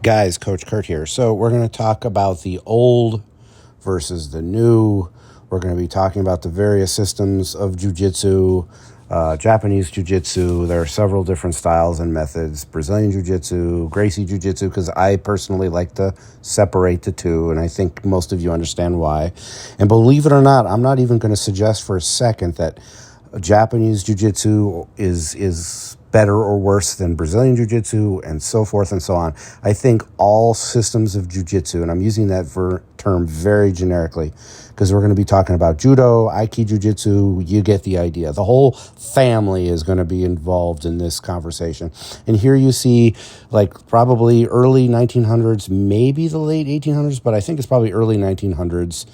Guys, Coach Kurt here. So we're going to talk about the old versus the new. We're going to be talking about the various systems of jiu-jitsu, Japanese jiu-jitsu. There are several different styles and methods. Brazilian jiu-jitsu, Gracie jiu-jitsu, because I personally like to separate the two, and I think most of you understand why. And believe it or not, I'm not even going to suggest for a second that Japanese jiu-jitsu is better or worse than Brazilian jiu-jitsu and so forth and so on. I think all systems of jiu-jitsu, and I'm using that term very generically because we're going to be talking about judo, Aiki jiu-jitsu, you get the idea. The whole family is going to be involved in this conversation. And here you see like probably early 1900s, maybe the late 1800s, but I think it's probably early 1900s.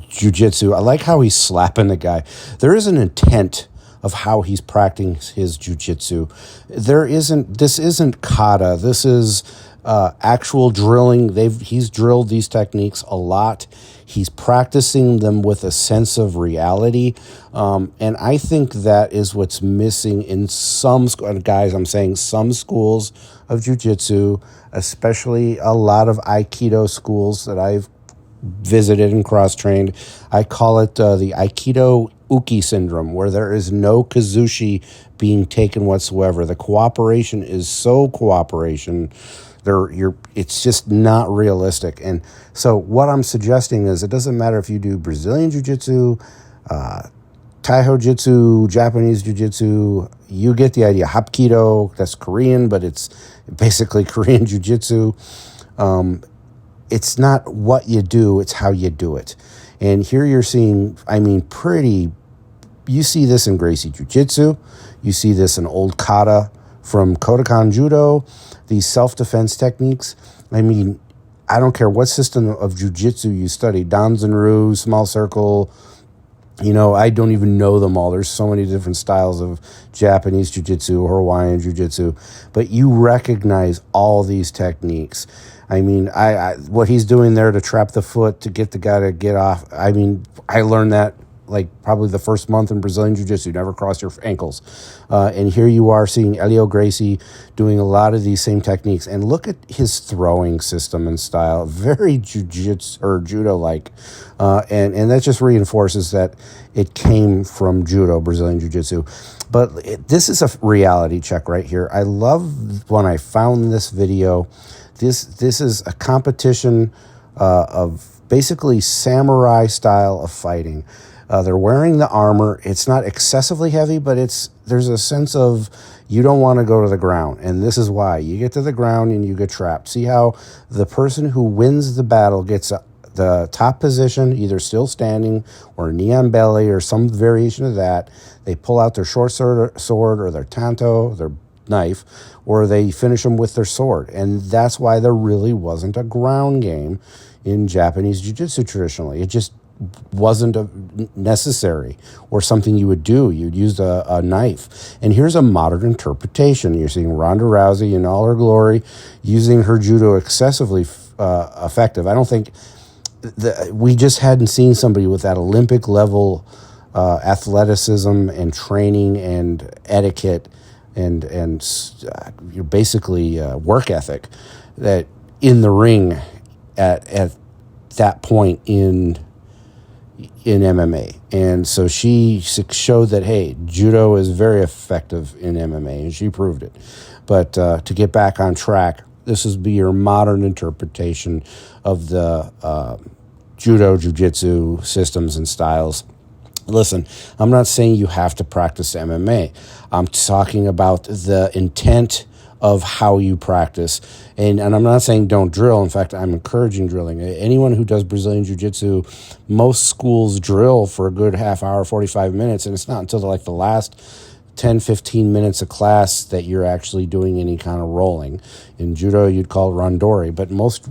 Jiu-jitsu. I like how he's slapping the guy. There is an intent of how he's practicing his jiu-jitsu. This isn't kata. This is actual drilling. He's drilled these techniques a lot. He's practicing them with a sense of reality. And I think that is what's missing in some schools of jiu-jitsu, especially a lot of Aikido schools that I've visited and cross-trained. I call it the Aikido Uki syndrome, where there is no kazushi being taken whatsoever. The cooperation is so cooperation. It's just not realistic. And so what I'm suggesting is it doesn't matter if you do Brazilian jiu-jitsu, Taiho-Jutsu, Japanese jiu-jitsu, you get the idea. Hapkido, that's Korean, but it's basically Korean jiu-jitsu. It's not what you do, it's how you do it. And here you're seeing, you see this in Gracie Jiu-Jitsu, you see this in old kata from Kodokan Judo, these self-defense techniques. I don't care what system of jiu-jitsu you study, Danzanryu, small circle, I don't even know them all. There's so many different styles of Japanese jiu-jitsu or Hawaiian jiu-jitsu, but you recognize all these techniques. What he's doing there to trap the foot, to get the guy to get off, I learned that like probably the first month in Brazilian jiu-jitsu, never cross your ankles. And here you are seeing Elio Gracie doing a lot of these same techniques. And look at his throwing system and style, very jiu-jitsu or judo-like. And that just reinforces that it came from judo, Brazilian jiu-jitsu. But this is a reality check right here. I love when I found this video. This is a competition of basically samurai style of fighting. They're wearing the armor. It's not excessively heavy, but there's a sense of you don't want to go to the ground. And this is why. You get to the ground and you get trapped. See how the person who wins the battle gets the top position, either still standing or knee on belly or some variation of that. They pull out their short sword or their tanto, their knife, or they finish them with their sword. And that's why there really wasn't a ground game in Japanese jiu-jitsu traditionally. It just wasn't necessary or something you would do. You'd use a knife. And here's a modern interpretation. You're seeing Ronda Rousey in all her glory using her judo excessively effective. I don't think we just hadn't seen somebody with that Olympic level athleticism and training and etiquette and basically work ethic that in the ring at that point in MMA. And so she showed that, hey, judo is very effective in MMA, and she proved it. But to get back on track, this would be your modern interpretation of the judo, jiu-jitsu systems and styles. Listen, I'm not saying you have to practice MMA. I'm talking about the intent of how you practice. And I'm not saying don't drill. In fact, I'm encouraging drilling. Anyone who does Brazilian Jiu-Jitsu, most schools drill for a good half hour, 45 minutes, and it's not until the last 10, 15 minutes of class that you're actually doing any kind of rolling. In judo, you'd call it randori, but most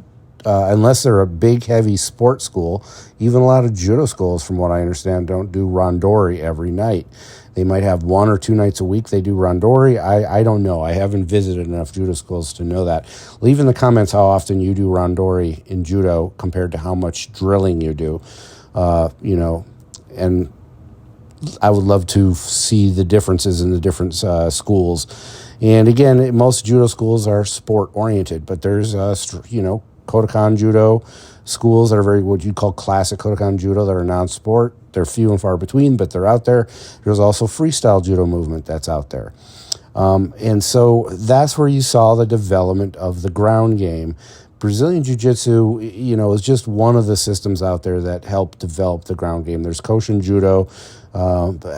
unless they're a big, heavy sports school, even a lot of judo schools, from what I understand, don't do randori every night. They might have 1 or 2 nights a week they do randori. I don't know. I haven't visited enough judo schools to know that. Leave in the comments how often you do randori in judo compared to how much drilling you do. And I would love to see the differences in the different schools. And again, most judo schools are sport oriented, but there's Kodokan judo schools that are very what you'd call classic Kodokan judo that are non-sport. They're few and far between, but they're out there. There's also freestyle judo movement that's out there. And so that's where you saw the development of the ground game. Brazilian Jiu-Jitsu, is just one of the systems out there that helped develop the ground game. There's Koshin Judo.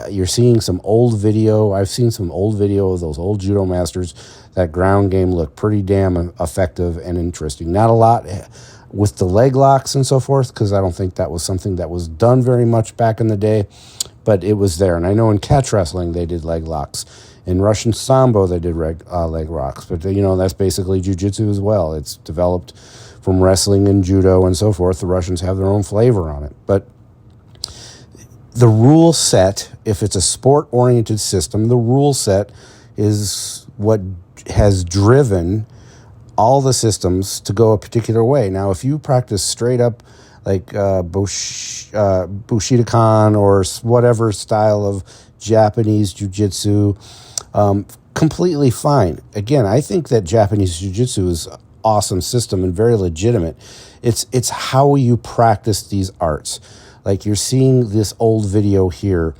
You're seeing some old video. I've seen some old video of those old judo masters. That ground game looked pretty damn effective and interesting. Not a lot with the leg locks and so forth, because I don't think that was something that was done very much back in the day, but it was there. And I know in catch wrestling they did leg locks. In Russian Sambo, they did leg locks. But, that's basically jiu-jitsu as well. It's developed from wrestling and judo and so forth. The Russians have their own flavor on it. But the rule set, if it's a sport-oriented system, the rule set is what has driven all the systems to go a particular way. Now, if you practice straight up like Bushidokan or whatever style of Japanese jiu-jitsu, completely fine. Again, I think that Japanese jiu-jitsu is an awesome system and very legitimate. It's how you practice these arts. Like you're seeing this old video here.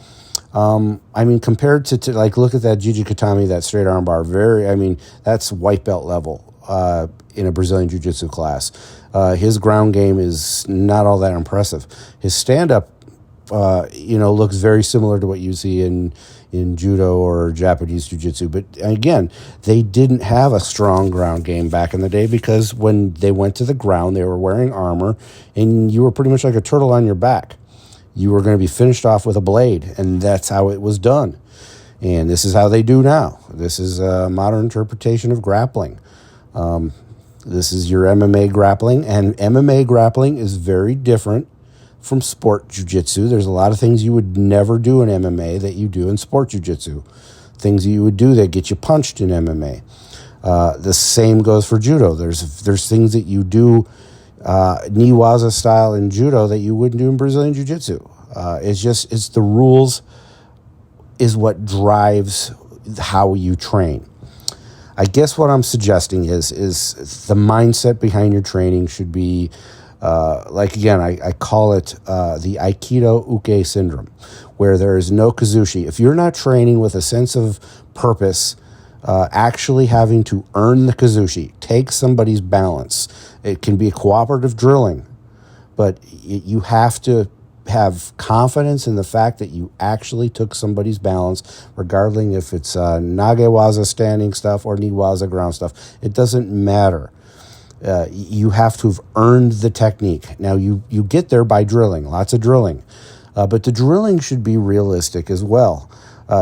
Compared to like, look at that Jijikatami, that straight arm bar. That's white belt level in a Brazilian jiu-jitsu class. His ground game is not all that impressive. His stand-up, looks very similar to what you see in judo or Japanese jiu-jitsu. But again, they didn't have a strong ground game back in the day because when they went to the ground, they were wearing armor and you were pretty much like a turtle on your back. You were going to be finished off with a blade, and that's how it was done. And this is how they do now. This is a modern interpretation of grappling. This is your MMA grappling, and MMA grappling is very different from sport jiu-jitsu. There's a lot of things you would never do in MMA that you do in sport jiu-jitsu. Things that you would do that get you punched in MMA. The same goes for judo. There's things that you do Niwaza style in judo that you wouldn't do in Brazilian jiu-jitsu. It's the rules is what drives how you train. I guess what I'm suggesting is the mindset behind your training should be I call it the Aikido Uke syndrome, where there is no kazushi. If you're not training with a sense of purpose, actually having to earn the kazushi, take somebody's balance. It can be a cooperative drilling, but you have to have confidence in the fact that you actually took somebody's balance, regardless if it's nagewaza standing stuff or niwaza ground stuff. It doesn't matter. You have to have earned the technique. Now, you get there by drilling, lots of drilling. But the drilling should be realistic as well.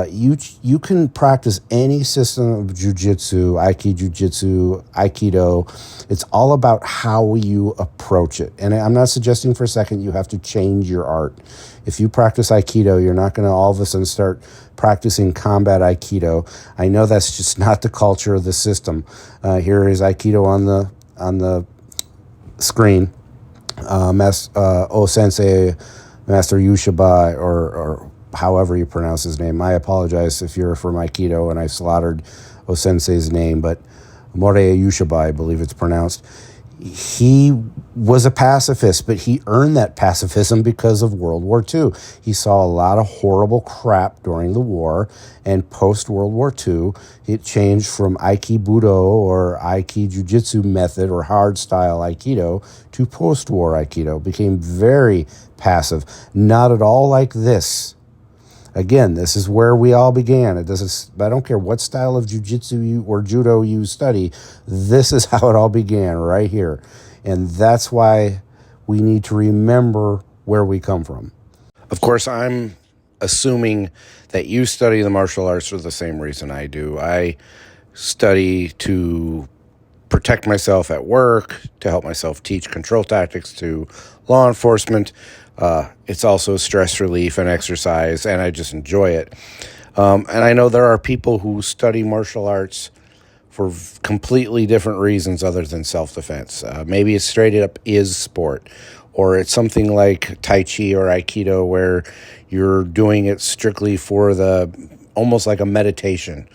You can practice any system of jiu-jitsu, Aiki jiu-jitsu, Aikido. It's all about how you approach it. And I'm not suggesting for a second you have to change your art. If you practice Aikido, you're not going to all of a sudden start practicing combat Aikido. I know that's just not the culture of the system. Here is Aikido on the screen. Sensei, Master Yushiba, or however you pronounce his name. I apologize if you're from Aikido and I slaughtered O-sensei's name, but Morei Yushiba, I believe it's pronounced. He was a pacifist, but he earned that pacifism because of World War II. He saw a lot of horrible crap during the war, and post-World War II, it changed from Aiki Budo or Aiki Jiu-Jitsu method or hard-style Aikido to post-war Aikido. Became very passive. Not at all like this. Again, this is where we all began. I don't care what style of jiu-jitsu or judo you study. This is how it all began, right here. And that's why we need to remember where we come from. Of course, I'm assuming that you study the martial arts for the same reason I do. I study to protect myself at work, to help myself teach control tactics to law enforcement. It's also stress relief and exercise, and I just enjoy it. And I know there are people who study martial arts for completely different reasons other than self-defense. Maybe it straight up is sport, or it's something like Tai Chi or Aikido where you're doing it strictly for almost like a meditation,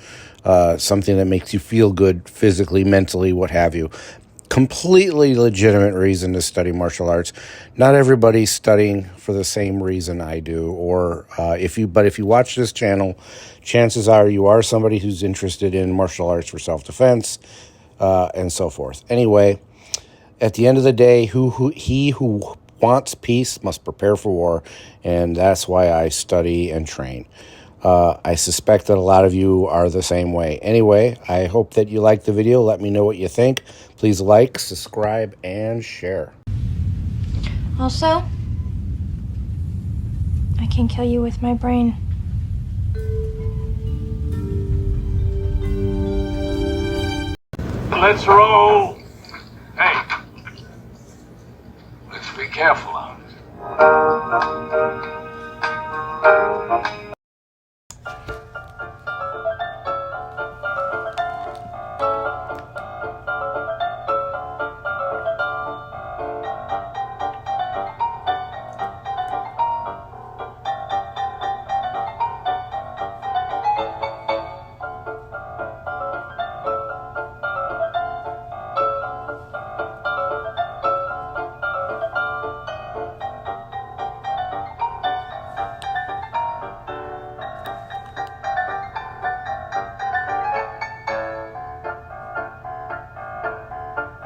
something that makes you feel good physically, mentally, what have you. Completely legitimate reason to study martial arts. Not everybody's studying for the same reason I do, or if you watch this channel, chances are you are somebody who's interested in martial arts for self-defense, and so forth. Anyway, at the end of the day, he who wants peace must prepare for war, and that's why I study and train. I suspect that a lot of you are the same way. Anyway, I hope that you liked the video. Let me know what you think. Please like, subscribe, and share. Also, I can kill you with my brain. Let's roll. Hey, let's be careful out.